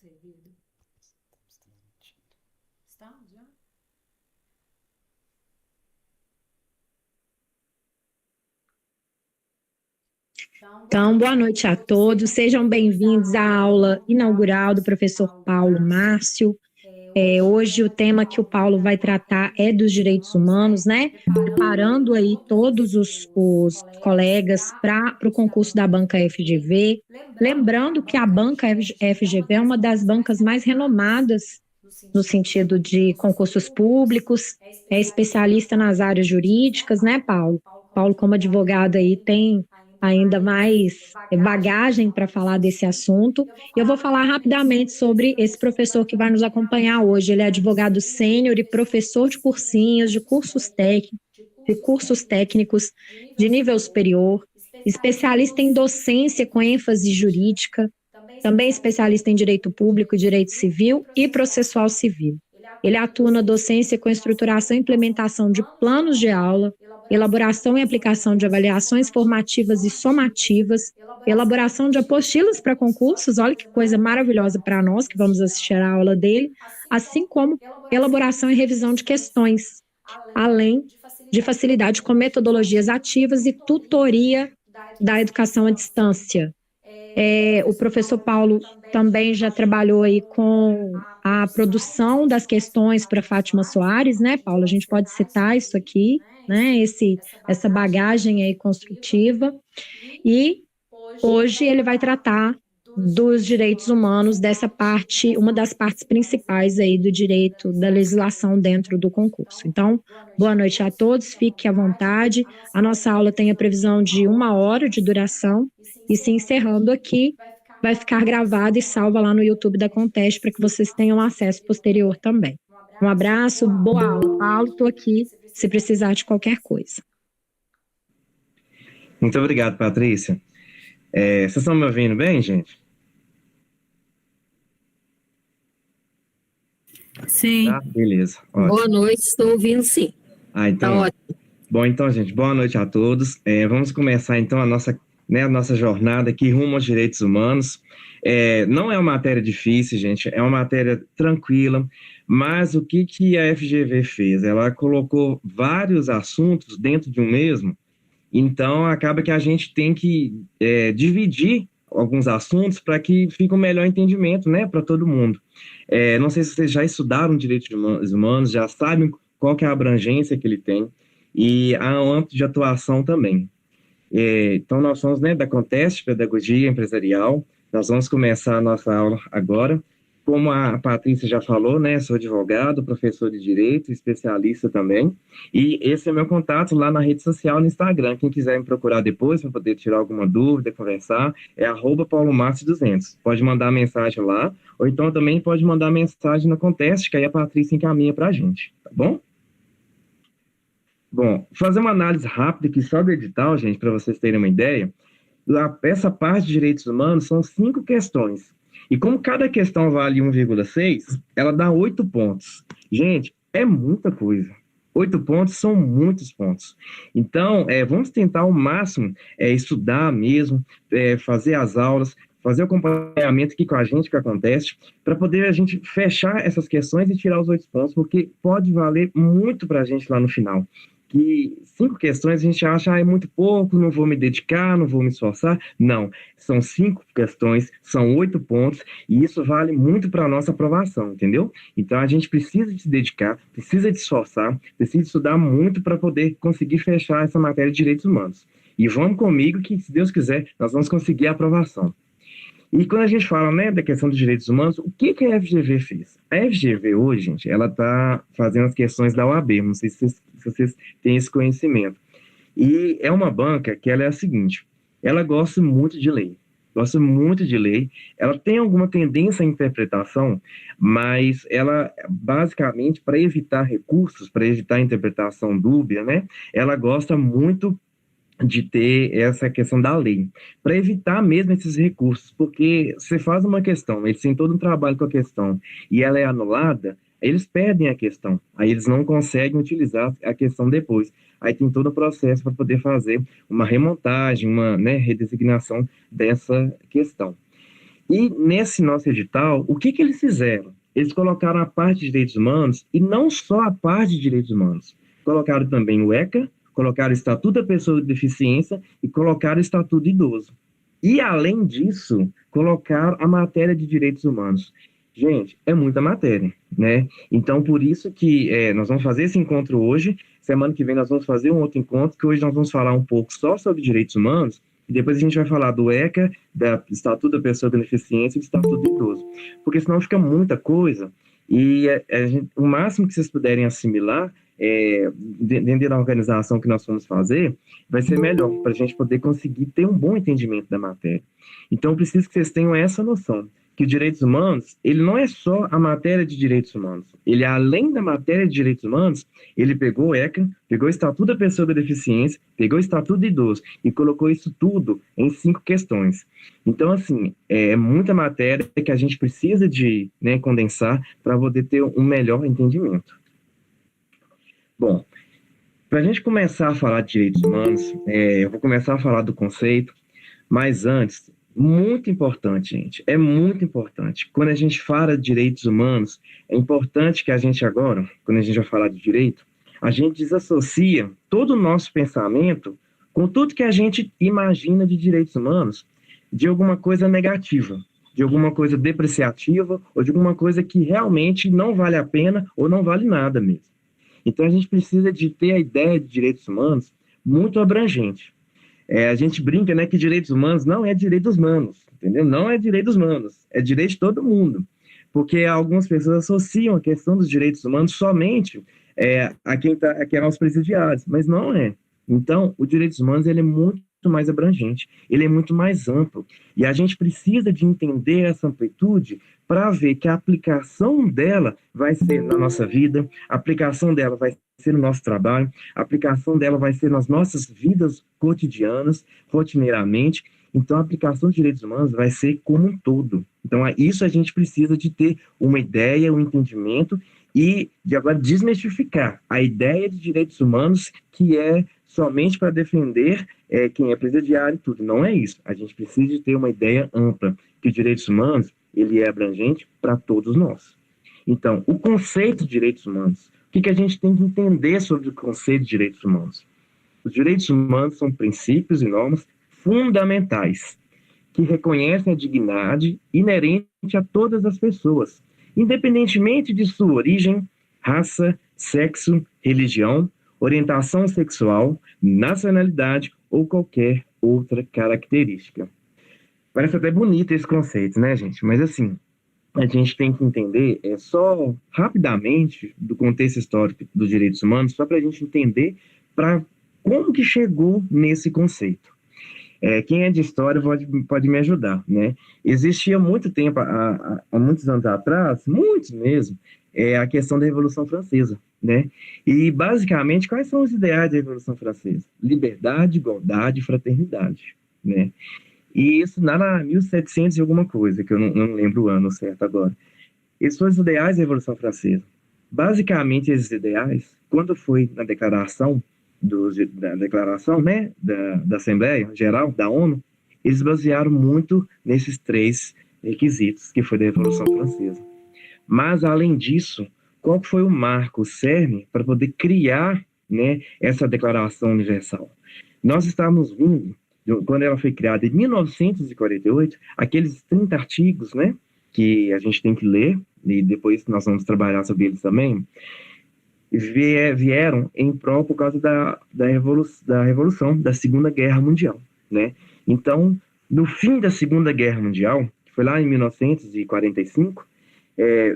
servido. Está já? Então, boa noite a todos, sejam bem-vindos à aula inaugural do professor Paulo Márcio. Hoje o tema que o Paulo vai tratar é dos direitos humanos, né? Preparando aí todos os colegas para o concurso da banca FGV. Lembrando que a banca FGV é uma das bancas mais renomadas no sentido de concursos públicos, é especialista nas áreas jurídicas, né, Paulo? Paulo, como advogado aí, tem ainda mais bagagem para falar desse assunto. Eu vou falar rapidamente sobre esse professor que vai nos acompanhar hoje. Ele é advogado sênior e professor de cursinhos, de cursos técnicos de nível superior, especialista em docência com ênfase jurídica, também especialista em direito público, direito civil e processual civil. Ele atua na docência com estruturação e implementação de planos de aula, elaboração e aplicação de avaliações formativas e somativas, elaboração de apostilas para concursos, olha que coisa maravilhosa para nós que vamos assistir à aula dele, assim como elaboração e revisão de questões, além de facilidade com metodologias ativas e tutoria da educação à distância. O professor Paulo também já trabalhou aí com a produção das questões para Fátima Soares, né, Paulo? A gente pode citar isso aqui, né? Essa bagagem aí construtiva. E hoje ele vai tratar dos direitos humanos, dessa parte, uma das partes principais aí do direito da legislação dentro do concurso. Então, boa noite a todos, fique à vontade. A nossa aula tem a previsão de 1 hora de duração, e se encerrando aqui, vai ficar gravada e salva lá no YouTube da Conteste para que vocês tenham acesso posterior também. Um abraço, boa aula, Paulo, estou aqui se precisar de qualquer coisa. Muito obrigado, Patrícia. Vocês estão me ouvindo bem, gente? Sim. Tá? Beleza. Ótimo. Boa noite, estou ouvindo sim. Então, tá ótimo. Bom, então, gente, boa noite a todos. Vamos começar, então, a nossa jornada aqui rumo aos direitos humanos. Não é uma matéria difícil, gente, é uma matéria tranquila, mas o que a FGV fez? Ela colocou vários assuntos dentro de um mesmo, então acaba que a gente tem que dividir alguns assuntos para que fique um melhor entendimento, né, para todo mundo. Não sei se vocês já estudaram direitos humanos, já sabem qual que é a abrangência que ele tem, e há um âmbito de atuação também. Então, nós somos, né, da Conteste Pedagogia Empresarial. Nós vamos começar a nossa aula agora. Como a Patrícia já falou, né, sou advogado, professor de Direito, especialista também. E esse é meu contato lá na rede social, no Instagram. Quem quiser me procurar depois para poder tirar alguma dúvida, conversar, é @paulomarcio200. Pode mandar mensagem lá, ou então também pode mandar mensagem na Conteste, que aí a Patrícia encaminha para a gente, tá bom? Bom, fazer uma análise rápida aqui só do edital, gente, para vocês terem uma ideia. Essa parte de direitos humanos são 5 questões. E como cada questão vale 1,6, ela dá 8 pontos. Gente, é muita coisa. 8 pontos são muitos pontos. Então, vamos tentar ao máximo estudar mesmo, fazer as aulas, fazer o acompanhamento aqui com a gente, que acontece, para poder a gente fechar essas questões e tirar os 8 pontos, porque pode valer muito para a gente lá no final. Que 5 questões a gente acha é muito pouco, não vou me dedicar, não vou me esforçar. Não, são 5 questões, são 8 pontos, e isso vale muito para a nossa aprovação, entendeu? Então a gente precisa de se dedicar, precisa de se esforçar, precisa estudar muito para poder conseguir fechar essa matéria de direitos humanos. E vamos comigo que, se Deus quiser, nós vamos conseguir a aprovação. E quando a gente fala, né, da questão dos direitos humanos, o que a FGV fez? A FGV hoje, gente, ela está fazendo as questões da OAB, não sei se vocês têm esse conhecimento. E é uma banca que ela é a seguinte, ela gosta muito de lei, ela tem alguma tendência à interpretação, mas ela, basicamente, para evitar recursos, para evitar interpretação dúbia, né, ela gosta muito de ter essa questão da lei, para evitar mesmo esses recursos, porque você faz uma questão, eles têm todo um trabalho com a questão, e ela é anulada, eles perdem a questão, aí eles não conseguem utilizar a questão depois, aí tem todo o processo para poder fazer uma remontagem, uma, né, redesignação dessa questão. E nesse nosso edital, o que eles fizeram? Eles colocaram a parte de direitos humanos, e não só a parte de direitos humanos. Colocaram também o ECA, colocaram o Estatuto da Pessoa com Deficiência e colocaram o Estatuto do Idoso. E, além disso, colocaram a matéria de direitos humanos. Gente, é muita matéria, né? Então, por isso que nós vamos fazer esse encontro hoje. Semana que vem nós vamos fazer um outro encontro, que hoje nós vamos falar um pouco só sobre direitos humanos, e depois a gente vai falar do ECA, do Estatuto da Pessoa com Deficiência e do Estatuto do Idoso. Porque senão fica muita coisa, e o máximo que vocês puderem assimilar, dentro da organização que nós vamos fazer, vai ser melhor, para a gente poder conseguir ter um bom entendimento da matéria. Então, eu preciso que vocês tenham essa noção, que direitos humanos, ele não é só a matéria de direitos humanos. Ele, além da matéria de direitos humanos, ele pegou o ECA, pegou o Estatuto da Pessoa com Deficiência, pegou o Estatuto do Idoso e colocou isso tudo em 5 questões. Então, assim, é muita matéria que a gente precisa de condensar para poder ter um melhor entendimento. Bom, para a gente começar a falar de direitos humanos, eu vou começar a falar do conceito, mas antes, muito importante, gente, é muito importante. Quando a gente fala de direitos humanos, é importante que a gente agora, quando a gente vai falar de direito, a gente desassocia todo o nosso pensamento com tudo que a gente imagina de direitos humanos, de alguma coisa negativa, de alguma coisa depreciativa, ou de alguma coisa que realmente não vale a pena ou não vale nada mesmo. Então, a gente precisa de ter a ideia de direitos humanos muito abrangente. A gente brinca, né, que direitos humanos não é direitos humanos, entendeu? Não é direitos humanos, é direito de todo mundo. Porque algumas pessoas associam a questão dos direitos humanos somente a quem é aos presidiários, mas não é. Então, o direitos humanos ele é muito mais abrangente, ele é muito mais amplo. E a gente precisa de entender essa amplitude para ver que a aplicação dela vai ser na nossa vida, a aplicação dela vai ser no nosso trabalho, a aplicação dela vai ser nas nossas vidas cotidianas, rotineiramente. Então, a aplicação dos direitos humanos vai ser como um todo. Então, isso a gente precisa de ter uma ideia, um entendimento e de agora desmistificar a ideia de direitos humanos que é somente para defender quem é presidiário e tudo. Não é isso. A gente precisa de ter uma ideia ampla, que os direitos humanos ele é abrangente para todos nós. Então, o conceito de direitos humanos, o que a gente tem que entender sobre o conceito de direitos humanos? Os direitos humanos são princípios e normas fundamentais que reconhecem a dignidade inerente a todas as pessoas, independentemente de sua origem, raça, sexo, religião, orientação sexual, nacionalidade ou qualquer outra característica. Parece até bonito esse conceito, né, gente? Mas assim, a gente tem que entender só rapidamente do contexto histórico dos direitos humanos, só para a gente entender como que chegou nesse conceito. Quem é de história pode me ajudar, né? Existia muito tempo, há muitos anos atrás, muitos mesmo, a questão da Revolução Francesa, né? E, basicamente, quais são os ideais da Revolução Francesa? Liberdade, igualdade e fraternidade, né? E isso lá em 1700 e alguma coisa, que eu não lembro o ano certo agora. Esses foram os ideais da Revolução Francesa. Basicamente, esses ideais, quando foi na declaração, né, da Assembleia Geral, da ONU, eles basearam muito nesses 3 requisitos, que foi da Revolução Francesa. Mas, além disso, qual foi o marco, o cerne, para poder criar, né, essa Declaração Universal? Nós estávamos vindo, quando ela foi criada em 1948, aqueles 30 artigos, né, que a gente tem que ler, e depois nós vamos trabalhar sobre eles também, vieram em prol por causa da Revolução, da Segunda Guerra Mundial, né? Então, no fim da Segunda Guerra Mundial, que foi lá em 1945,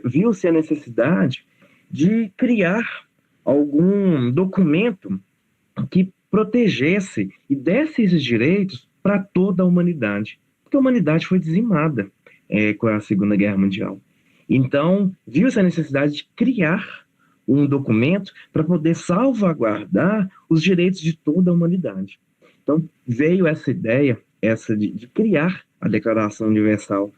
viu-se a necessidade de criar algum documento que protegesse e desse esses direitos para toda a humanidade, porque a humanidade foi dizimada com a Segunda Guerra Mundial. Então, viu-se a necessidade de criar um documento para poder salvaguardar os direitos de toda a humanidade. Então, veio essa ideia de criar a Declaração Universal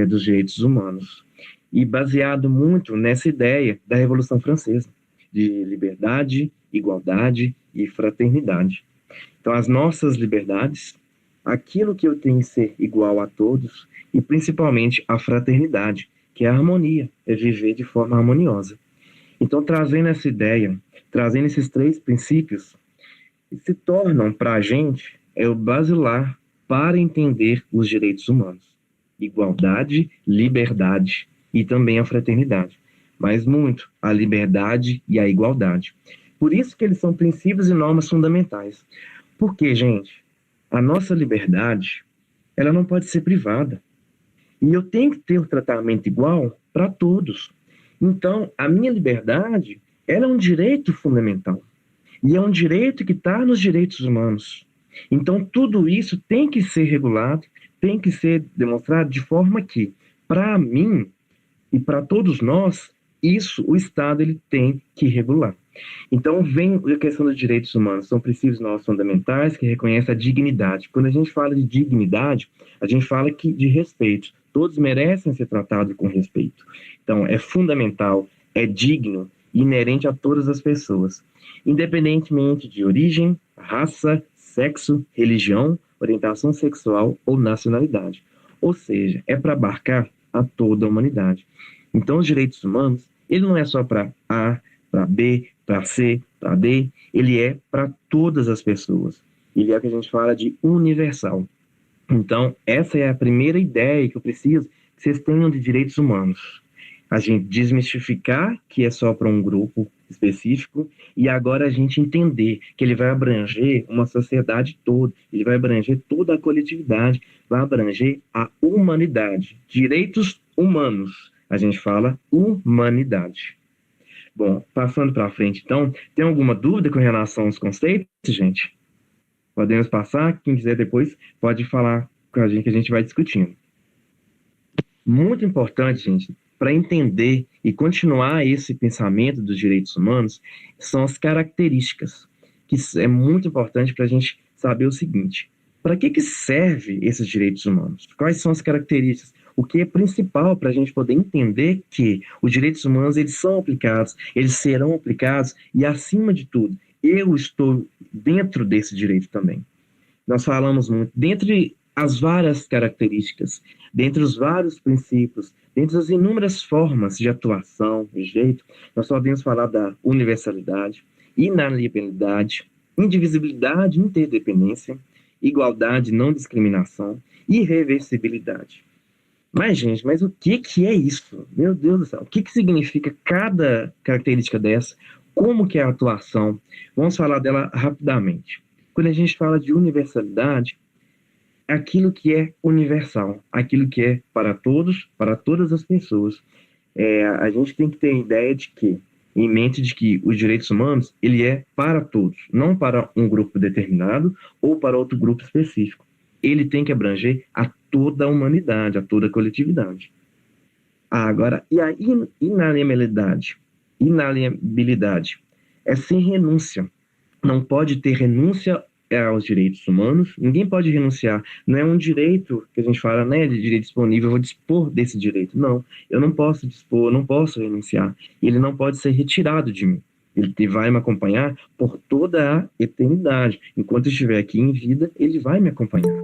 dos Direitos Humanos. E baseado muito nessa ideia da Revolução Francesa, de liberdade, igualdade e fraternidade. Então, as nossas liberdades, aquilo que eu tenho que ser igual a todos, e principalmente a fraternidade, que é a harmonia, é viver de forma harmoniosa. Então, trazendo essa ideia, trazendo esses 3 princípios, se tornam para a gente o basilar para entender os direitos humanos. Igualdade, liberdade e também a fraternidade. Mas muito a liberdade e a igualdade. Por isso que eles são princípios e normas fundamentais. Porque, gente, a nossa liberdade, ela não pode ser privada. E eu tenho que ter o tratamento igual para todos. Então, a minha liberdade, ela é um direito fundamental. E é um direito que está nos direitos humanos. Então, tudo isso tem que ser regulado, tem que ser demonstrado de forma que, para mim e para todos nós, isso o Estado ele tem que regular. Então, vem a questão dos direitos humanos. São princípios nossos fundamentais que reconhecem a dignidade. Quando a gente fala de dignidade, a gente fala de respeito. Todos merecem ser tratados com respeito. Então, é fundamental, é digno e inerente a todas as pessoas, independentemente de origem, raça, sexo, religião, orientação sexual ou nacionalidade. Ou seja, é para abarcar a toda a humanidade. Então, os direitos humanos, ele não é só para A, para B, para C, para D, ele é para todas as pessoas. Ele é o que a gente fala de universal. Então, essa é a primeira ideia que eu preciso que vocês tenham de direitos humanos. A gente desmistificar que é só para um grupo específico e agora a gente entender que ele vai abranger uma sociedade toda, ele vai abranger toda a coletividade, vai abranger a humanidade. Direitos humanos, a gente fala humanidade. Bom, passando para frente, então, tem alguma dúvida com relação aos conceitos, gente? Podemos passar, quem quiser depois pode falar com a gente que a gente vai discutindo. Muito importante, gente, para entender e continuar esse pensamento dos direitos humanos, são as características, que é muito importante para a gente saber o seguinte: para que serve esses direitos humanos? Quais são as características? O que é principal para a gente poder entender que os direitos humanos eles são aplicados, eles serão aplicados e, acima de tudo, eu estou dentro desse direito também. Nós falamos muito, dentre as várias características, dentre os vários princípios, dentre as inúmeras formas de atuação, de jeito, nós podemos falar da universalidade, inalienabilidade, indivisibilidade, interdependência, igualdade, não discriminação, irreversibilidade. Mas, gente, mas o que é isso? Meu Deus do céu, o que significa cada característica dessa? Como que é a atuação? Vamos falar dela rapidamente. Quando a gente fala de universalidade, é aquilo que é universal, aquilo que é para todos, para todas as pessoas. A gente tem que ter a ideia de que, em mente de que os direitos humanos, ele é para todos, não para um grupo determinado ou para outro grupo específico. Ele tem que abranger a toda a humanidade, a toda a coletividade. Agora, e a inalienabilidade? Inalienabilidade é sem renúncia. Não pode ter renúncia aos direitos humanos, ninguém pode renunciar. Não é um direito que a gente fala, né, de direito disponível, eu vou dispor desse direito. Não, eu não posso dispor, eu não posso renunciar. Ele não pode ser retirado de mim. Ele vai me acompanhar por toda a eternidade. Enquanto eu estiver aqui em vida, ele vai me acompanhar.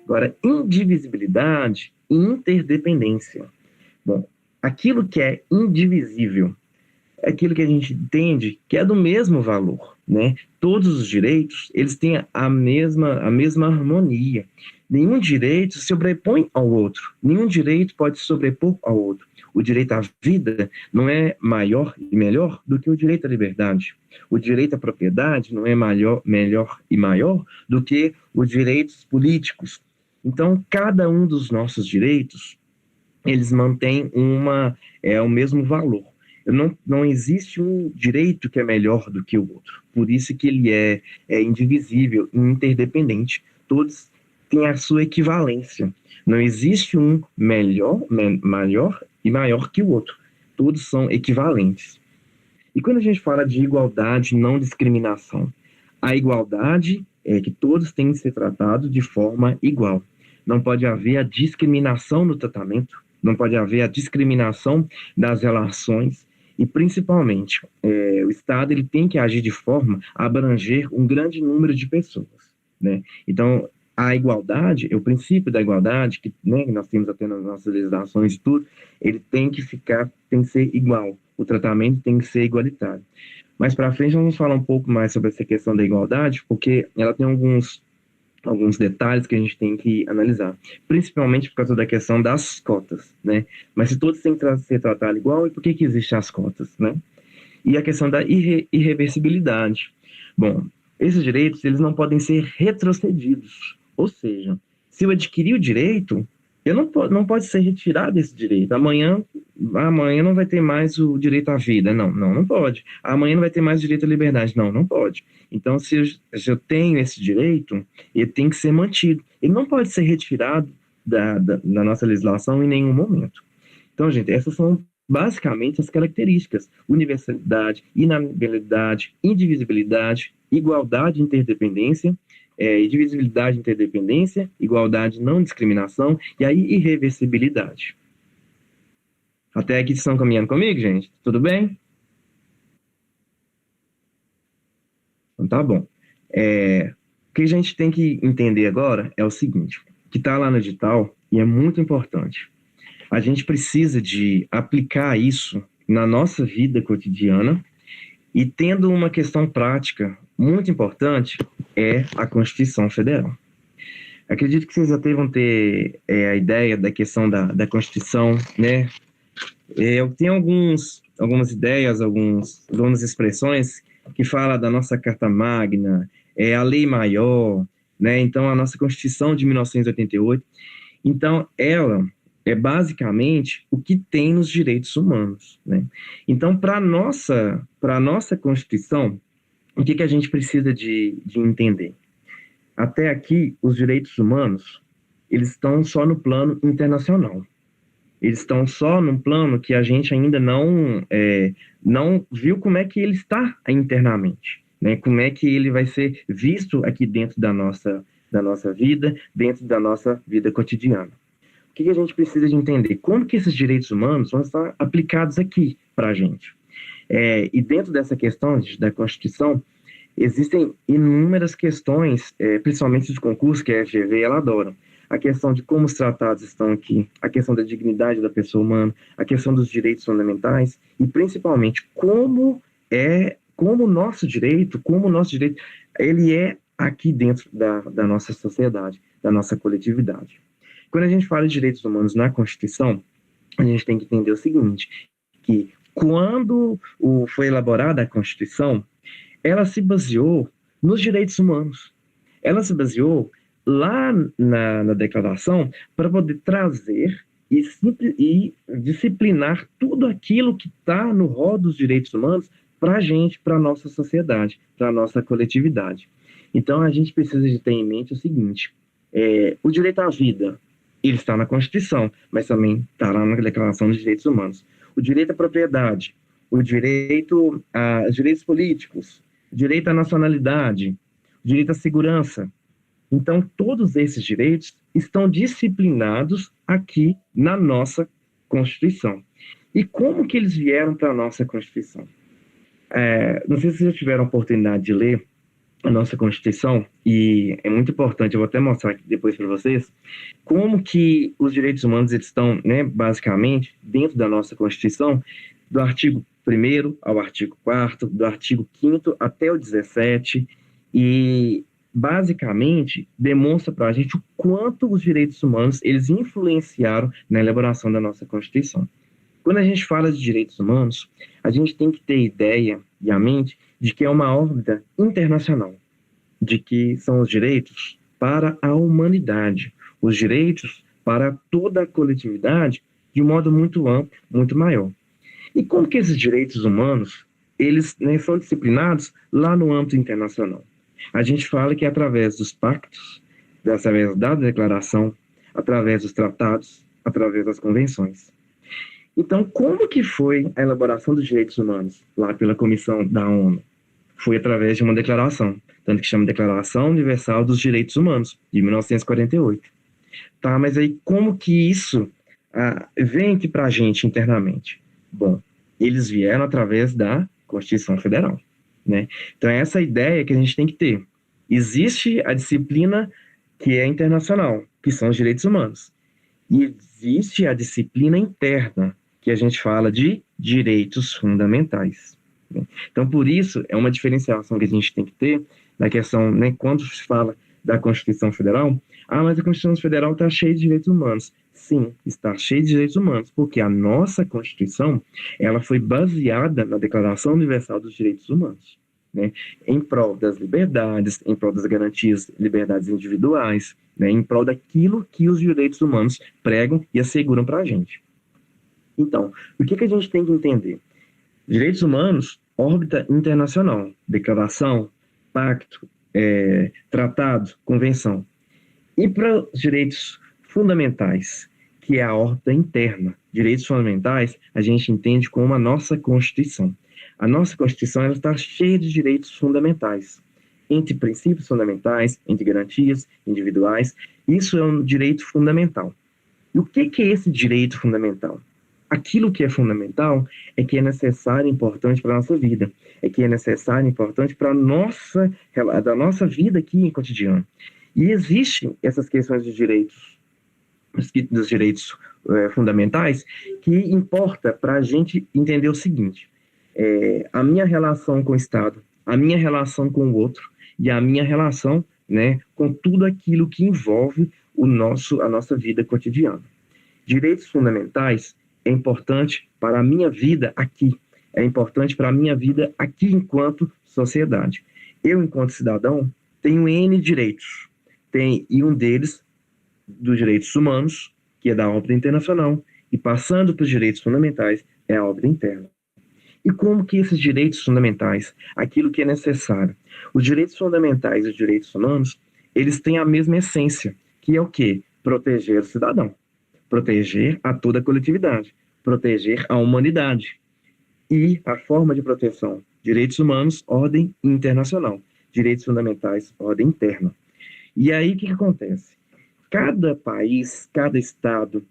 Agora, indivisibilidade e interdependência. Bom, aquilo que é indivisível é aquilo que a gente entende que é do mesmo valor, né? Todos os direitos, eles têm a mesma harmonia. Nenhum direito se sobrepõe ao outro. Nenhum direito pode se sobrepor ao outro. O direito à vida não é maior e melhor do que o direito à liberdade. O direito à propriedade não é melhor e maior do que os direitos políticos. Então, cada um dos nossos direitos, eles mantêm o mesmo valor. Não existe um direito que é melhor do que o outro. Por isso que ele é indivisível e interdependente. Todos têm a sua equivalência. Não existe um maior e maior que o outro. Todos são equivalentes. E quando a gente fala de igualdade, não discriminação, a igualdade é que todos têm que ser tratados de forma igual. Não pode haver a discriminação no tratamento, não pode haver a discriminação das relações e, principalmente, o Estado ele tem que agir de forma a abranger um grande número de pessoas, né? Então, a igualdade, o princípio da igualdade, que, né, nós temos até nas nossas legislações e tudo, ele tem que ser igual. O tratamento tem que ser igualitário. Mais para frente, nós vamos falar um pouco mais sobre essa questão da igualdade, porque ela tem alguns detalhes que a gente tem que analisar, principalmente por causa da questão das cotas, né? Mas se todos têm que ser tratados igual, e por que existem as cotas, né? E a questão da irreversibilidade. Bom, esses direitos, eles não podem ser retrocedidos, ou seja, se eu adquirir o direito, não pode ser retirado esse direito. Amanhã não vai ter mais o direito à vida. Não pode. Amanhã não vai ter mais o direito à liberdade. Não pode. Então, se eu tenho esse direito, ele tem que ser mantido. Ele não pode ser retirado da nossa legislação em nenhum momento. Então, gente, essas são basicamente as características: universalidade, inalienabilidade, indivisibilidade, igualdade e interdependência, indivisibilidade, interdependência, igualdade, não discriminação e aí irreversibilidade. Até aqui estão caminhando comigo, gente? Tudo bem? Então tá bom. O que a gente tem que entender agora é o seguinte, que está lá no edital e é muito importante. A gente precisa de aplicar isso na nossa vida cotidiana e tendo uma questão prática muito importante é a Constituição Federal. Acredito que vocês já devam ter a ideia da questão da Constituição, né? Eu tenho algumas ideias, algumas expressões que falam da nossa Carta Magna, a Lei Maior, né? Então, a nossa Constituição de 1988. Então, ela é basicamente o que tem nos direitos humanos, né? Então, para a nossa Constituição, o que a gente precisa de entender? Até aqui, os direitos humanos, eles estão só no plano internacional. Eles estão só num plano que a gente ainda não viu como é que ele está internamente, né? Como é que ele vai ser visto aqui dentro da nossa vida, dentro da nossa vida cotidiana. O que a gente precisa de entender? Como que esses direitos humanos vão estar aplicados aqui para a gente? E dentro dessa questão da Constituição, existem inúmeras questões, principalmente dos concursos que a FGV ela adora. A questão de como os tratados estão aqui, a questão da dignidade da pessoa humana, a questão dos direitos fundamentais e, principalmente, como o nosso direito, ele é aqui dentro da nossa sociedade, da nossa coletividade. Quando a gente fala de direitos humanos na Constituição, a gente tem que entender o seguinte, que quando foi elaborada a Constituição, ela se baseou nos direitos humanos. Ela se baseou lá na declaração para poder trazer e disciplinar tudo aquilo que está no rol dos direitos humanos para a gente, para a nossa sociedade, para a nossa coletividade. Então, a gente precisa de ter em mente o seguinte, o direito à vida, ele está na Constituição, mas também está lá na Declaração dos Direitos Humanos. O direito à propriedade, os direitos políticos, o direito à nacionalidade, o direito à segurança. Então, todos esses direitos estão disciplinados aqui na nossa Constituição. E como que eles vieram para a nossa Constituição? Não sei se vocês já tiveram a oportunidade de ler a nossa Constituição, e é muito importante, eu vou até mostrar aqui depois para vocês, como que os direitos humanos eles estão, né, basicamente, dentro da nossa Constituição, do artigo 1º ao artigo 4º, do artigo 5º até o 17º, e basicamente demonstra para a gente o quanto os direitos humanos eles influenciaram na elaboração da nossa Constituição. Quando a gente fala de direitos humanos, a gente tem que ter ideia e a mente de que é uma órbita internacional, de que são os direitos para a humanidade, os direitos para toda a coletividade de um modo muito amplo, muito maior. E como que esses direitos humanos, eles, né, são disciplinados lá no âmbito internacional? A gente fala que é através dos pactos, através da declaração, através dos tratados, através das convenções. Então, como que foi a elaboração dos direitos humanos lá pela Comissão da ONU? Foi através de uma declaração, tanto que chama Declaração Universal dos Direitos Humanos, de 1948. Tá, mas aí como que isso vem aqui para a gente internamente? Bom, eles vieram através da Constituição Federal, né? Então, é essa ideia que a gente tem que ter. Existe a disciplina que é internacional, que são os direitos humanos. E existe a disciplina interna, que a gente fala de direitos fundamentais. Então, por isso, é uma diferenciação que a gente tem que ter na questão, né, quando se fala da Constituição Federal, mas a Constituição Federal está cheia de direitos humanos. Sim, está cheia de direitos humanos, porque a nossa Constituição, ela foi baseada na Declaração Universal dos Direitos Humanos, né, em prol das liberdades, em prol das garantias, liberdades individuais, né, em prol daquilo que os direitos humanos pregam e asseguram para a gente. Então, o que a gente tem que entender? Direitos humanos, órbita internacional, declaração, pacto, tratado, convenção. E para os direitos fundamentais, que é a órbita interna. Direitos fundamentais, a gente entende como a nossa Constituição. A nossa Constituição ela está cheia de direitos fundamentais, entre princípios fundamentais, entre garantias individuais. Isso é um direito fundamental. E o que é esse direito fundamental? Aquilo que é fundamental é que é necessário e importante para a nossa vida, é que é necessário e importante para da nossa vida aqui em cotidiano. E existem essas questões de direitos, dos direitos fundamentais, que importa para a gente entender o seguinte: a minha relação com o Estado, a minha relação com o outro e a minha relação, né, com tudo aquilo que envolve a nossa vida cotidiana. Direitos fundamentais é importante para a minha vida aqui, é importante para a minha vida aqui enquanto sociedade. Eu, enquanto cidadão, tenho N direitos, e um deles, dos direitos humanos, que é da órbita internacional, e passando para os direitos fundamentais, é a órbita interna. E como que esses direitos fundamentais, aquilo que é necessário, os direitos fundamentais e os direitos humanos, eles têm a mesma essência, que é o quê? Proteger o cidadão, proteger a toda a coletividade, proteger a humanidade. E a forma de proteção, direitos humanos, ordem internacional, direitos fundamentais, ordem interna. E aí, o que acontece? Cada país, cada estado,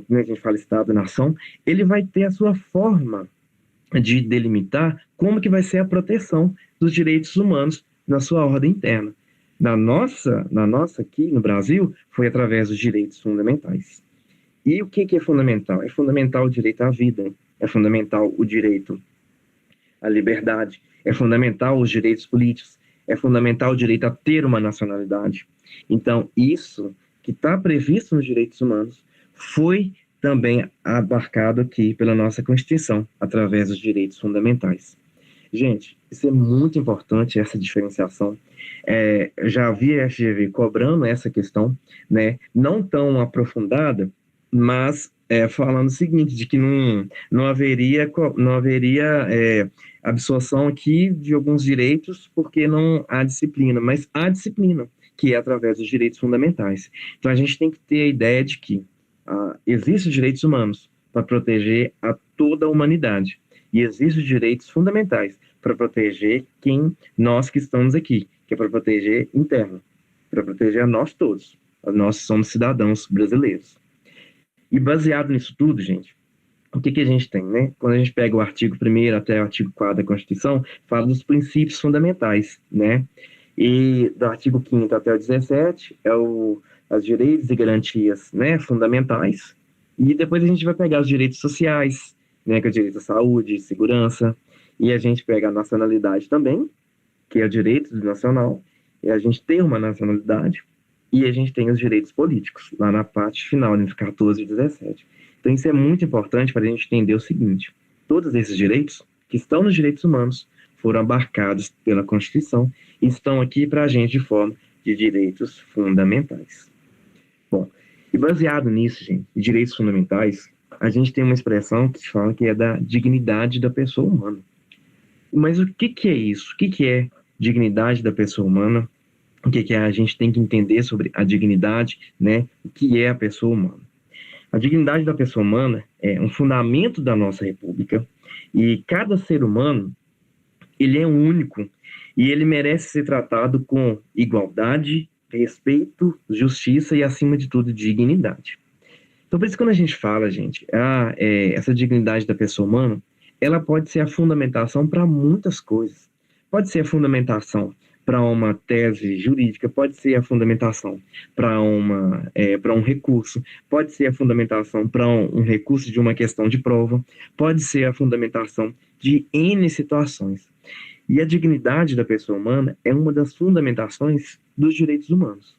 como a gente fala estado, nação, ele vai ter a sua forma de delimitar como que vai ser a proteção dos direitos humanos na sua ordem interna. Na nossa aqui no Brasil, foi através dos direitos fundamentais. E o que é fundamental? É fundamental o direito à vida, é fundamental o direito à liberdade, é fundamental os direitos políticos, é fundamental o direito a ter uma nacionalidade. Então, isso que está previsto nos direitos humanos foi também abarcado aqui pela nossa Constituição, através dos direitos fundamentais. Gente, isso é muito importante, essa diferenciação. Já vi a FGV cobrando essa questão, né, não tão aprofundada, mas falando o seguinte, de que não haveria absorção aqui de alguns direitos, porque não há disciplina, mas há disciplina, que é através dos direitos fundamentais. Então, a gente tem que ter a ideia de que existem os direitos humanos para proteger a toda a humanidade, e existem os direitos fundamentais para proteger nós que estamos aqui, que é para proteger interno, para proteger a nós todos. Nós somos cidadãos brasileiros. E baseado nisso tudo, gente, o que a gente tem, né? Quando a gente pega o artigo 1º até o artigo 4º da Constituição, fala dos princípios fundamentais, né? E do artigo 5º até o 17 os direitos e garantias, né, fundamentais. E depois a gente vai pegar os direitos sociais, né, que é o direito à saúde, segurança, e a gente pega a nacionalidade também, que é o direito do nacional, e a gente tem uma nacionalidade, e a gente tem os direitos políticos, lá na parte final, entre 14 e 17. Então isso é muito importante para a gente entender o seguinte: todos esses direitos, que estão nos direitos humanos, foram abarcados pela Constituição e estão aqui para a gente de forma de direitos fundamentais. Bom, e baseado nisso, gente, de direitos fundamentais, a gente tem uma expressão que se fala que é da dignidade da pessoa humana. Mas o que é isso? O que é dignidade da pessoa humana? O que a gente tem que entender sobre a dignidade, né? O que é a pessoa humana? A dignidade da pessoa humana é um fundamento da nossa república, e cada ser humano, ele é único e ele merece ser tratado com igualdade, respeito, justiça e, acima de tudo, dignidade. Então, por isso, quando a gente fala, gente, essa dignidade da pessoa humana, ela pode ser a fundamentação para muitas coisas. Pode ser a fundamentação para uma tese jurídica, pode ser a fundamentação para um recurso, pode ser a fundamentação para um recurso de uma questão de prova, pode ser a fundamentação de N situações. E a dignidade da pessoa humana é uma das fundamentações dos direitos humanos.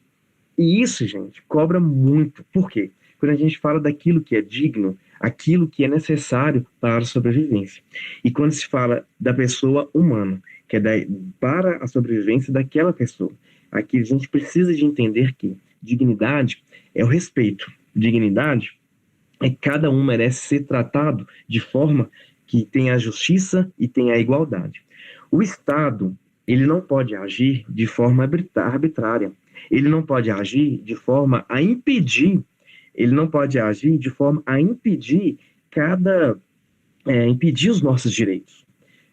E isso, gente, cobra muito. Por quê? Quando a gente fala daquilo que é digno, aquilo que é necessário para a sobrevivência. E quando se fala da pessoa humana, que é para a sobrevivência daquela pessoa, aqui a gente precisa de entender que dignidade é o respeito. Dignidade é que cada um merece ser tratado de forma que tenha a justiça e tenha a igualdade. O Estado, ele não pode agir de forma arbitrária. Ele não pode agir de forma a impedir, impedir os nossos direitos.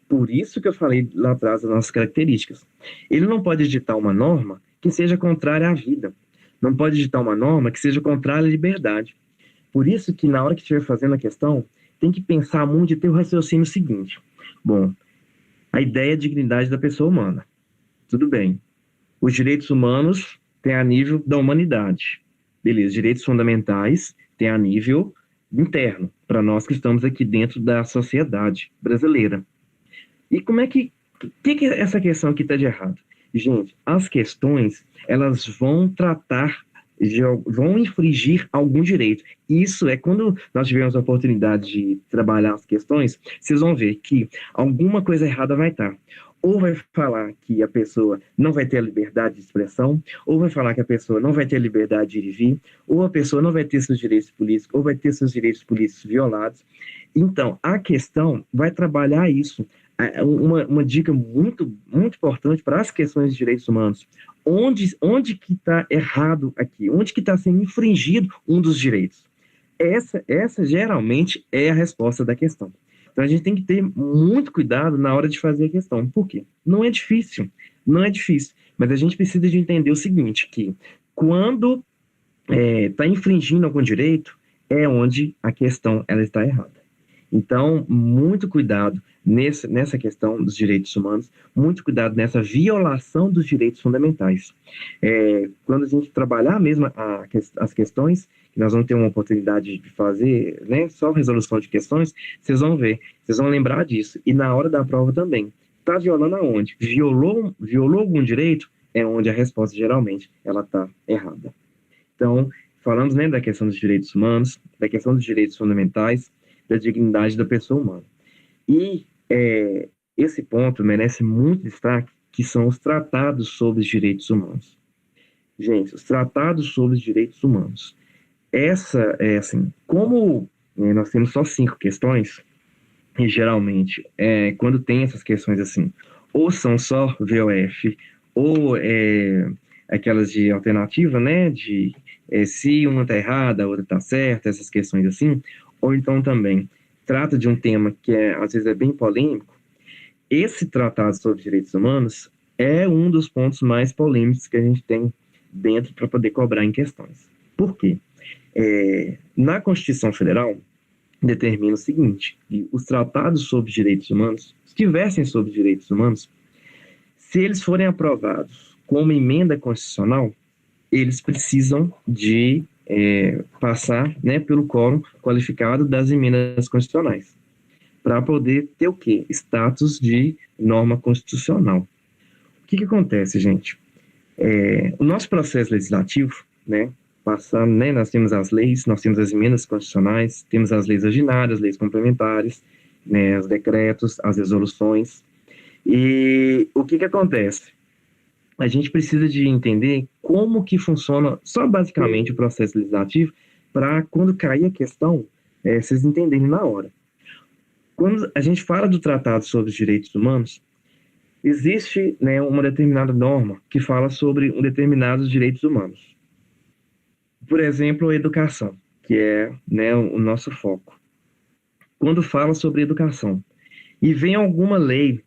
Por isso que eu falei lá atrás das nossas características. Ele não pode editar uma norma que seja contrária à vida. Não pode editar uma norma que seja contrária à liberdade. Por isso que na hora que estiver fazendo a questão, tem que pensar muito e ter o raciocínio seguinte. Bom, a ideia é a dignidade da pessoa humana. Tudo bem. Os direitos humanos têm a nível da humanidade. Beleza, direitos fundamentais têm a nível interno, para nós que estamos aqui dentro da sociedade brasileira. E como é que essa questão aqui está de errado? Gente, as questões, elas vão infringir algum direito. Isso é quando nós tivemos a oportunidade de trabalhar as questões, vocês vão ver que alguma coisa errada vai estar. Ou vai falar que a pessoa não vai ter a liberdade de expressão, ou vai falar que a pessoa não vai ter a liberdade de ir e vir, ou a pessoa não vai ter seus direitos políticos, ou vai ter seus direitos políticos violados. Então, a questão vai trabalhar isso. Uma dica muito, muito importante para as questões de direitos humanos. Onde que está errado aqui? Onde que está sendo infringido um dos direitos? Essa geralmente é a resposta da questão. Então a gente tem que ter muito cuidado na hora de fazer a questão. Por quê? Não é difícil, mas a gente precisa de entender o seguinte, que quando está infringindo algum direito, é onde a questão ela está errada. Então, muito cuidado nessa questão dos direitos humanos, muito cuidado nessa violação dos direitos fundamentais. Quando a gente trabalhar mesmo as questões, que nós vamos ter uma oportunidade de fazer, né, só resolução de questões, vocês vão ver, vocês vão lembrar disso. E na hora da prova também. Está violando aonde? Violou algum direito? É onde a resposta, geralmente, ela está errada. Então, falamos, né, da questão dos direitos humanos, da questão dos direitos fundamentais, da dignidade da pessoa humana. E esse ponto merece muito destaque, que são os tratados sobre os direitos humanos. Gente, os tratados sobre os direitos humanos. Como nós temos só 5 questões, e geralmente, quando tem essas questões assim, ou são só VOF, ou aquelas de alternativa, né, se uma está errada, a outra está certa, essas questões assim, ou então também trata de um tema que às vezes é bem polêmico. Esse tratado sobre direitos humanos é um dos pontos mais polêmicos que a gente tem dentro para poder cobrar em questões. Por quê? Na Constituição Federal, determina o seguinte, que os tratados sobre direitos humanos, se tivessem sobre direitos humanos, se eles forem aprovados como emenda constitucional, eles precisam de passar, né, pelo quórum qualificado das emendas constitucionais, para poder ter o quê? Status de norma constitucional. O que acontece, gente? O nosso processo legislativo, né, passando, né, nós temos as leis, nós temos as emendas constitucionais, temos as leis ordinárias, leis complementares, né, os decretos, as resoluções. E o que acontece? A gente precisa de entender como que funciona só basicamente o processo legislativo para quando cair a questão, vocês entenderem na hora. Quando a gente fala do Tratado sobre os Direitos Humanos, existe, né, uma determinada norma que fala sobre determinados direitos humanos. Por exemplo, a educação, que é, né, o nosso foco. Quando fala sobre educação e vem alguma lei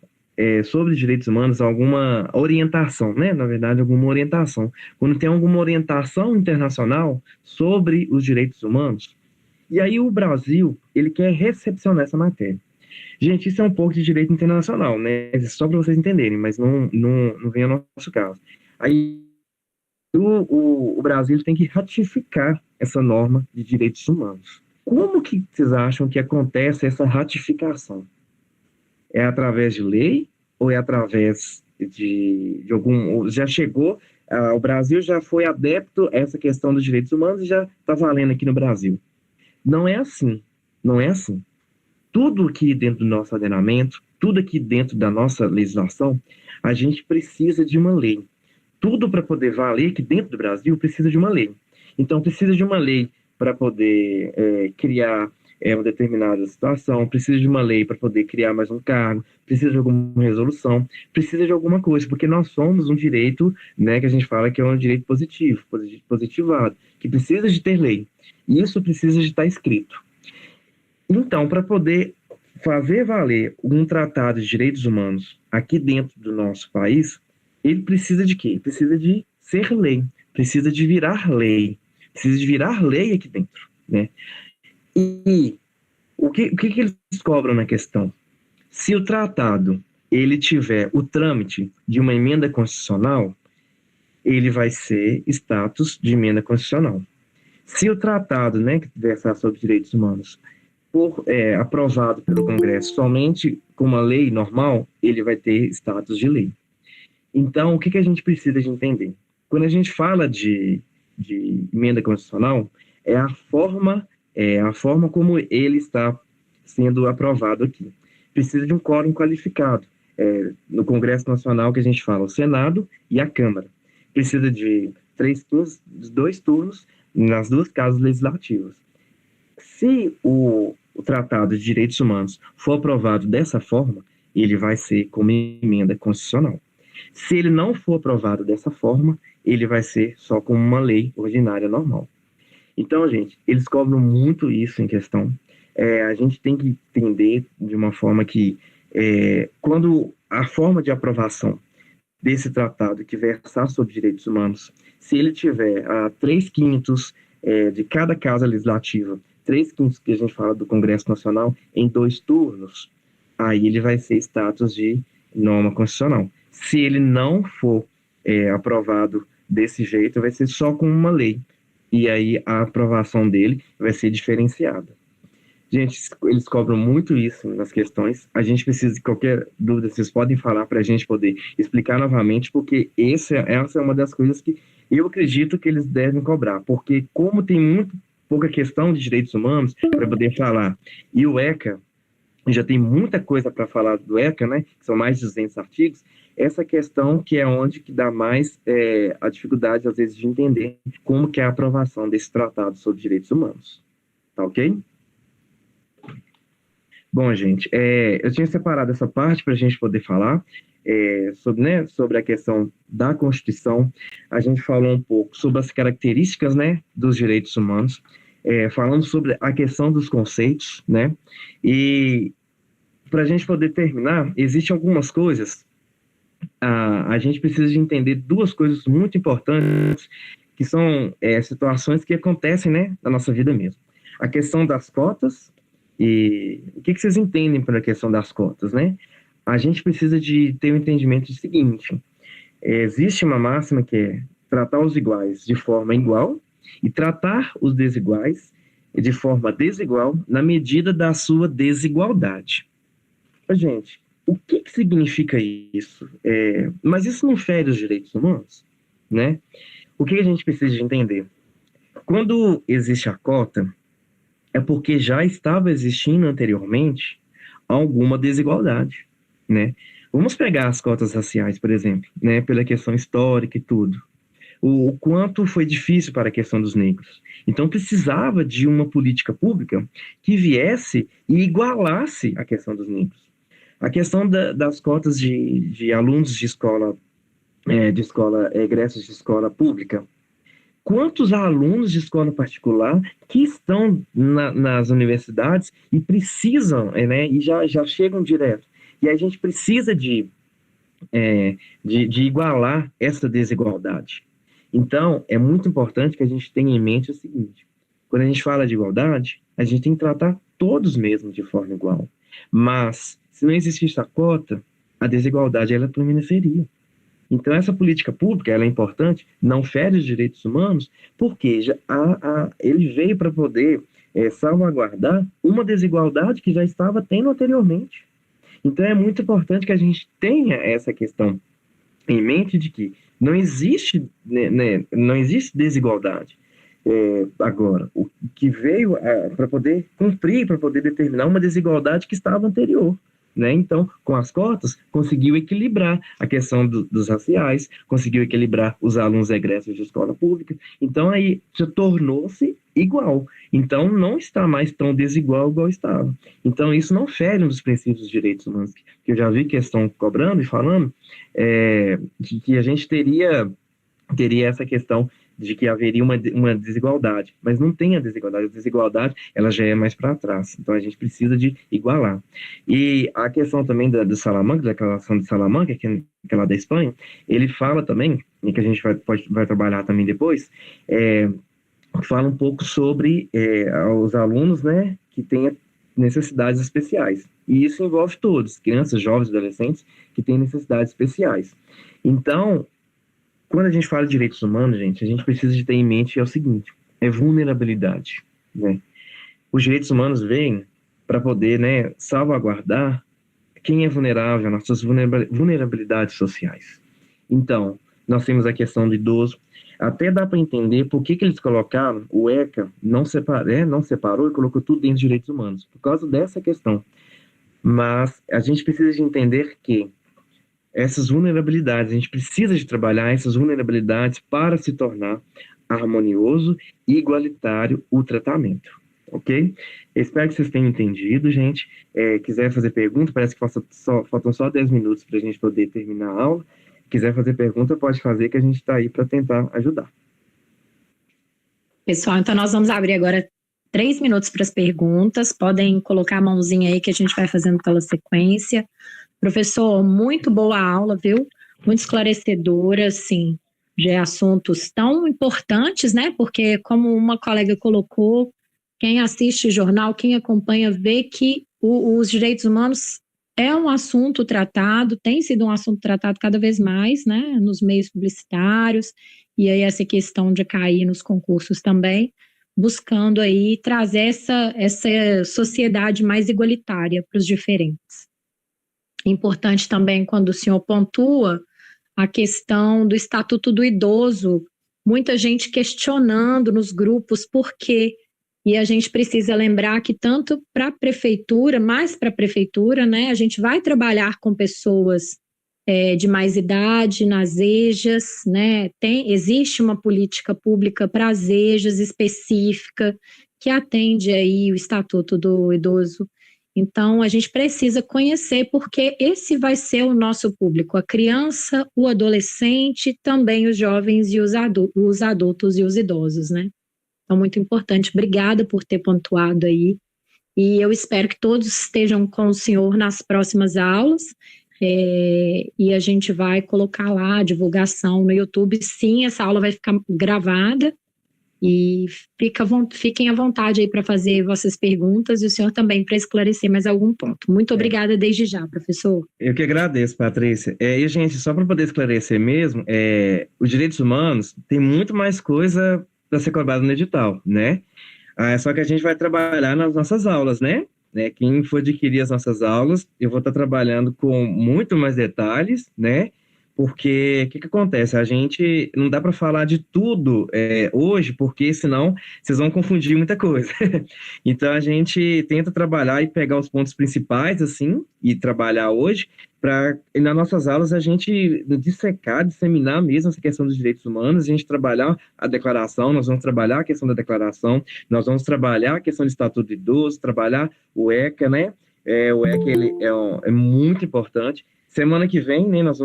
sobre direitos humanos, alguma orientação, né? Na verdade, alguma orientação. Quando tem alguma orientação internacional sobre os direitos humanos, e aí o Brasil, ele quer recepcionar essa matéria. Gente, isso é um pouco de direito internacional, né? Só para vocês entenderem, mas não vem ao nosso caso. Aí, o Brasil tem que ratificar essa norma de direitos humanos. Como que vocês acham que acontece essa ratificação? É através de lei ou é através de algum... Já chegou, o Brasil já foi adepto a essa questão dos direitos humanos e já está valendo aqui no Brasil. Não é assim, não é assim. Tudo aqui dentro do nosso ordenamento, tudo aqui dentro da nossa legislação, a gente precisa de uma lei. Tudo para poder valer aqui dentro do Brasil precisa de uma lei. Então, precisa de uma lei para poder criar uma determinada situação, precisa de uma lei para poder criar mais um cargo, precisa de alguma resolução, precisa de alguma coisa, porque nós somos um direito, né, que a gente fala que é um direito positivo, positivado, que precisa de ter lei. E isso precisa de estar escrito. Então, para poder fazer valer um tratado de direitos humanos aqui dentro do nosso país, ele precisa de quê? Precisa de ser lei, precisa de virar lei, precisa de virar lei aqui dentro, né? E o que eles cobram na questão? Se o tratado ele tiver o trâmite de uma emenda constitucional, ele vai ser status de emenda constitucional. Se o tratado, né, que versar sobre direitos humanos for aprovado pelo Congresso somente com uma lei normal, ele vai ter status de lei. Então, o que a gente precisa de entender? Quando a gente fala de emenda constitucional, é a forma como ele está sendo aprovado aqui. Precisa de um quórum qualificado. No Congresso Nacional, que a gente fala o Senado e a Câmara. Precisa de 2 turnos nas 2 casas legislativas. Se o Tratado de Direitos Humanos for aprovado dessa forma, ele vai ser como emenda constitucional. Se ele não for aprovado dessa forma, ele vai ser só como uma lei ordinária normal. Então, gente, eles cobram muito isso em questão. A gente tem que entender de uma forma que, quando a forma de aprovação desse tratado que versar sobre direitos humanos, se ele tiver 3/5 de cada casa legislativa, 3/5 que a gente fala do Congresso Nacional, em 2 turnos, aí ele vai ser status de norma constitucional. Se ele não for aprovado desse jeito, vai ser só com uma lei. E aí a aprovação dele vai ser diferenciada. Gente, eles cobram muito isso nas questões. A gente precisa de qualquer dúvida, vocês podem falar para a gente poder explicar novamente, porque essa é uma das coisas que eu acredito que eles devem cobrar. Porque como tem muito pouca questão de direitos humanos para poder falar, e o ECA já tem muita coisa para falar do ECA, né? São mais de 200 artigos. Essa questão que é onde que dá mais a dificuldade, às vezes, de entender como que é a aprovação desse tratado sobre direitos humanos. Tá ok? Bom, gente, eu tinha separado essa parte para a gente poder falar sobre a questão da Constituição. A gente falou um pouco sobre as características, né, dos direitos humanos, falando sobre a questão dos conceitos, né, e para a gente poder terminar, existem algumas coisas, a gente precisa de entender 2 coisas muito importantes, que são situações que acontecem, né, na nossa vida mesmo. A questão das cotas. E o que vocês entendem por a questão das cotas, né? A gente precisa de ter um entendimento do seguinte: existe uma máxima que é tratar os iguais de forma igual e tratar os desiguais de forma desigual na medida da sua desigualdade. Gente, o que significa isso? Mas isso não fere os direitos humanos, né? O que a gente precisa de entender? Quando existe a cota, é porque já estava existindo anteriormente alguma desigualdade, né? Vamos pegar as cotas raciais, por exemplo, né? Pela questão histórica e tudo. O quanto foi difícil para a questão dos negros. Então, precisava de uma política pública que viesse e igualasse a questão dos negros. A questão das cotas de alunos de escola, egressos de escola pública. Quantos alunos de escola particular que estão nas universidades e precisam, né, e já chegam direto. E a gente precisa de igualar essa desigualdade. Então, é muito importante que a gente tenha em mente o seguinte: quando a gente fala de igualdade, a gente tem que tratar todos mesmo de forma igual. Mas, se não existisse a cota, a desigualdade ela permaneceria. Então, essa política pública ela é importante, não fere os direitos humanos, porque ele veio para poder salvaguardar uma desigualdade que já estava tendo anteriormente. Então, é muito importante que a gente tenha essa questão em mente de que não existe, não existe desigualdade. Agora, o que veio para poder cumprir, para poder determinar uma desigualdade que estava anterior. Né? Então, com as cotas, conseguiu equilibrar a questão dos raciais, conseguiu equilibrar os alunos egressos de escola pública. Então, aí já tornou-se igual. Então, não está mais tão desigual igual estava. Então, isso não fere um dos princípios dos direitos humanos, que eu já vi que estão cobrando e falando, de que a gente teria essa questão de que haveria uma desigualdade, mas não tem a desigualdade ela já é mais para trás, então a gente precisa de igualar. E a questão também do Salamanca, da Declaração de Salamanca, que é lá da Espanha, ele fala também, e que a gente vai trabalhar também depois, fala um pouco sobre os alunos, né, que têm necessidades especiais, e isso envolve todos, crianças, jovens, adolescentes, que têm necessidades especiais. Então, quando a gente fala de direitos humanos, gente, a gente precisa de ter em mente o seguinte, vulnerabilidade, né? Os direitos humanos vêm para poder, né, salvaguardar quem é vulnerável, nossas vulnerabilidades sociais. Então, nós temos a questão do idoso, até dá para entender por que eles colocaram, o ECA não separou e colocou tudo dentro dos direitos humanos, por causa dessa questão. Mas a gente precisa de entender que essas vulnerabilidades, a gente precisa de trabalhar essas vulnerabilidades para se tornar harmonioso e igualitário o tratamento, ok? Espero que vocês tenham entendido, gente. Quiser fazer pergunta, parece que faltam só 10 minutos para a gente poder terminar a aula. Quiser fazer pergunta, pode fazer, que a gente está aí para tentar ajudar. Pessoal, então nós vamos abrir agora 3 minutos para as perguntas. Podem colocar a mãozinha aí que a gente vai fazendo pela sequência. Professor, muito boa aula, viu? Muito esclarecedora, assim, de assuntos tão importantes, né? Porque, como uma colega colocou, quem assiste jornal, quem acompanha, vê que os direitos humanos é um assunto tratado, tem sido um assunto tratado cada vez mais, né? Nos meios publicitários, e aí essa questão de cair nos concursos também, buscando aí trazer essa sociedade mais igualitária para os diferentes. Importante também quando o senhor pontua a questão do Estatuto do Idoso, muita gente questionando nos grupos por quê, e a gente precisa lembrar que tanto para a prefeitura, mais para a prefeitura, né, a gente vai trabalhar com pessoas de mais idade nas EJAs, né, existe uma política pública para as EJAs específica que atende aí o Estatuto do Idoso. Então, a gente precisa conhecer, porque esse vai ser o nosso público, a criança, o adolescente, também os jovens e os adultos e os idosos, né? Então, muito importante. Obrigada por ter pontuado aí. E eu espero que todos estejam com o senhor nas próximas aulas. E a gente vai colocar lá a divulgação no YouTube. Sim, essa aula vai ficar gravada. E fiquem à vontade aí para fazer vossas perguntas e o senhor também para esclarecer mais algum ponto. Muito obrigada desde já, professor. Eu que agradeço, Patrícia. E, gente, só para poder esclarecer mesmo, os direitos humanos tem muito mais coisa para ser cobrada no edital, né? Só que a gente vai trabalhar nas nossas aulas, né? Quem for adquirir as nossas aulas, eu vou estar trabalhando com muito mais detalhes, né? Porque o que acontece? A gente não dá para falar de tudo hoje, porque senão vocês vão confundir muita coisa. Então a gente tenta trabalhar e pegar os pontos principais, assim, e trabalhar hoje, para nas nossas aulas a gente dissecar, disseminar mesmo essa questão dos direitos humanos, a gente trabalhar a declaração, nós vamos trabalhar a questão da declaração, nós vamos trabalhar a questão do Estatuto do Idoso, trabalhar o ECA, né? O ECA ele é muito importante. Semana que vem, né, nós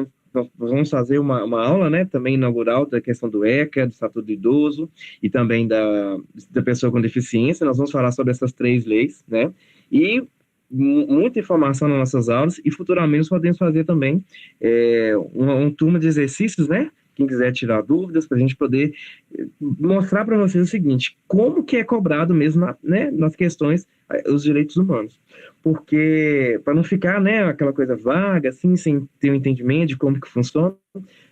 vamos fazer uma aula, né, também inaugural da questão do ECA, do Estatuto do Idoso e também da pessoa com deficiência. Nós vamos falar sobre essas 3 leis, né, e muita informação nas nossas aulas, e futuramente nós podemos fazer também uma turma de exercícios, né, quem quiser tirar dúvidas, para a gente poder mostrar para vocês o seguinte, como que é cobrado mesmo, né, nas questões, os direitos humanos. Porque, para não ficar, né, aquela coisa vaga, assim, sem ter um entendimento de como que funciona,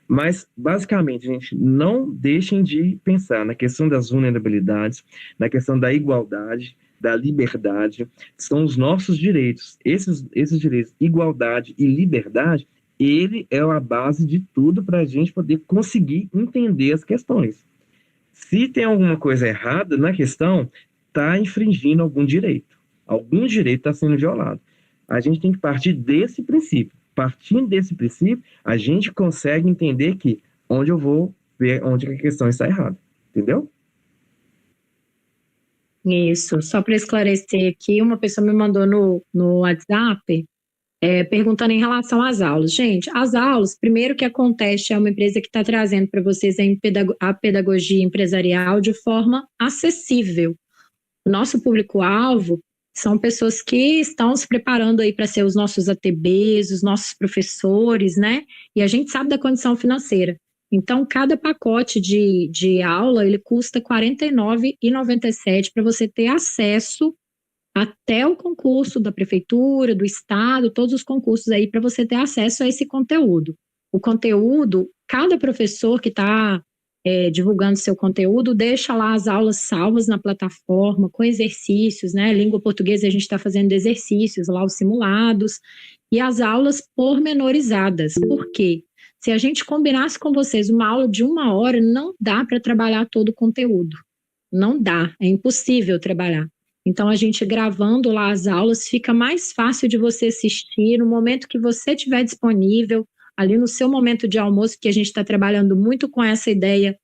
mas, basicamente, gente, não deixem de pensar na questão das vulnerabilidades, na questão da igualdade, da liberdade, são os nossos direitos. Esses direitos, igualdade e liberdade, ele é a base de tudo para a gente poder conseguir entender as questões. Se tem alguma coisa errada na questão, está infringindo algum direito. Algum direito está sendo violado. A gente tem que partir desse princípio. Partindo desse princípio, a gente consegue entender que onde eu vou ver onde a questão está errada. Entendeu? Isso, só para esclarecer aqui, uma pessoa me mandou no WhatsApp perguntando em relação às aulas. Gente, as aulas, primeiro que a Conteste é uma empresa que está trazendo para vocês a pedagogia empresarial de forma acessível. O nosso público-alvo são pessoas que estão se preparando aí para ser os nossos ATBs, os nossos professores, né? E a gente sabe da condição financeira. Então, cada pacote de aula, ele custa R$ 49,97 para você ter acesso até o concurso da prefeitura, do estado, todos os concursos aí para você ter acesso a esse conteúdo. O conteúdo, cada professor que está divulgando seu conteúdo, deixa lá as aulas salvas na plataforma, com exercícios, né? Língua portuguesa, a gente está fazendo exercícios lá, os simulados, e as aulas pormenorizadas. Por quê? Se a gente combinasse com vocês uma aula de 1 hora, não dá para trabalhar todo o conteúdo. Não dá, é impossível trabalhar. Então, a gente gravando lá as aulas, fica mais fácil de você assistir no momento que você estiver disponível, ali no seu momento de almoço, porque a gente está trabalhando muito com essa ideia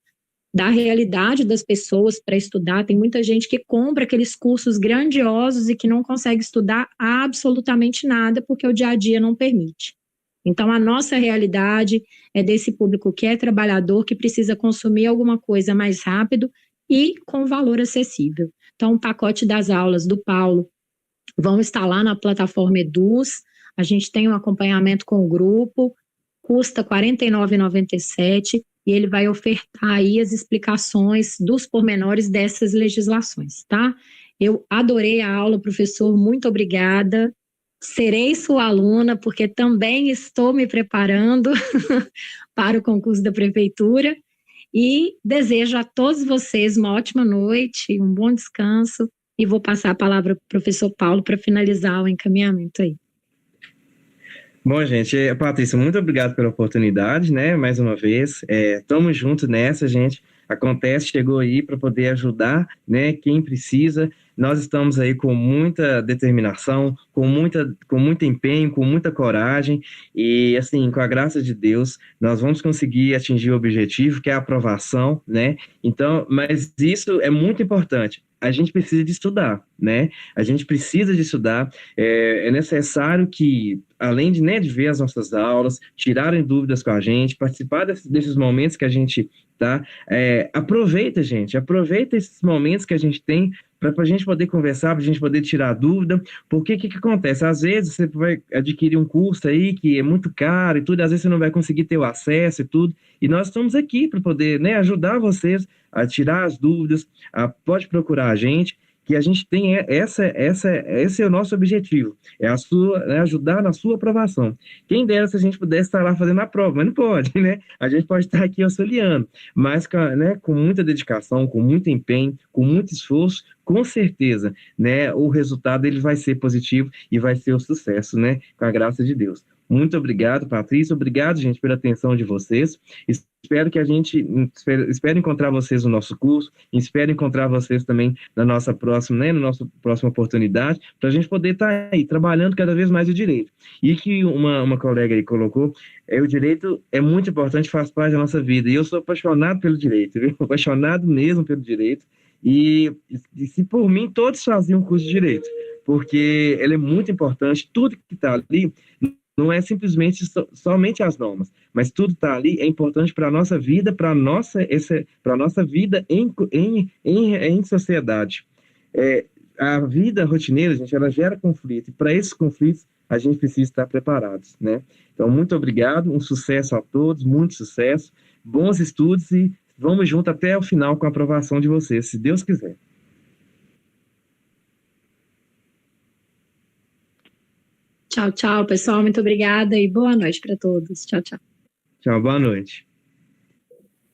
da realidade das pessoas para estudar. Tem muita gente que compra aqueles cursos grandiosos e que não consegue estudar absolutamente nada, porque o dia a dia não permite. Então, a nossa realidade é desse público que é trabalhador, que precisa consumir alguma coisa mais rápido e com valor acessível. Então, o pacote das aulas do Paulo vão estar lá na plataforma Eduz, a gente tem um acompanhamento com o grupo, custa R$ 49,97 e ele vai ofertar aí as explicações dos pormenores dessas legislações, tá? Eu adorei a aula, professor, muito obrigada. Serei sua aluna, porque também estou me preparando para o concurso da prefeitura e desejo a todos vocês uma ótima noite, um bom descanso e vou passar a palavra para o professor Paulo para finalizar o encaminhamento aí. Bom, gente, Patrícia, muito obrigado pela oportunidade, né, mais uma vez, estamos juntos nessa, gente, a Conteste chegou aí para poder ajudar, né, quem precisa, nós estamos aí com muita determinação, com muito empenho, com muita coragem e, assim, com a graça de Deus, nós vamos conseguir atingir o objetivo, que é a aprovação, né, então, mas isso é muito importante. A gente precisa de estudar, né? A gente precisa de estudar. É necessário que, além de, né, de ver as nossas aulas, tirarem dúvidas com a gente, participar desses momentos que a gente tá. Aproveita, gente. Aproveita esses momentos que a gente tem para a gente poder conversar, para a gente poder tirar dúvida, porque o que acontece? Às vezes você vai adquirir um curso aí que é muito caro e tudo, às vezes você não vai conseguir ter o acesso e tudo, e nós estamos aqui para poder, né, ajudar vocês a tirar as dúvidas, pode procurar a gente, que a gente tem esse é o nosso objetivo, ajudar na sua aprovação. Quem dera se a gente pudesse estar lá fazendo a prova, mas não pode, né? A gente pode estar aqui auxiliando, mas com muita dedicação, com muito empenho, com muito esforço, com certeza, né, o resultado ele vai ser positivo e vai ser um sucesso, né, com a graça de Deus. Muito obrigado, Patrícia. Obrigado, gente, pela atenção de vocês. Espero encontrar vocês no nosso curso. Espero encontrar vocês também na nossa próxima oportunidade, para a gente poder estar aí trabalhando cada vez mais o direito. E que uma colega aí colocou, o direito é muito importante, faz parte da nossa vida. E eu sou apaixonado pelo direito, viu? Apaixonado mesmo pelo direito. E se por mim, todos faziam um curso de direito, porque ele é muito importante. Tudo que está ali não é simplesmente somente as normas, mas tudo está ali, é importante para a nossa vida, para a nossa vida em sociedade. A vida rotineira, gente, ela gera conflito, e para esses conflitos a gente precisa estar preparados, né? Então, muito obrigado, um sucesso a todos, muito sucesso, bons estudos e vamos junto até o final com a aprovação de vocês, se Deus quiser. Tchau, tchau, pessoal. Muito obrigada e boa noite para todos. Tchau, tchau. Tchau, boa noite.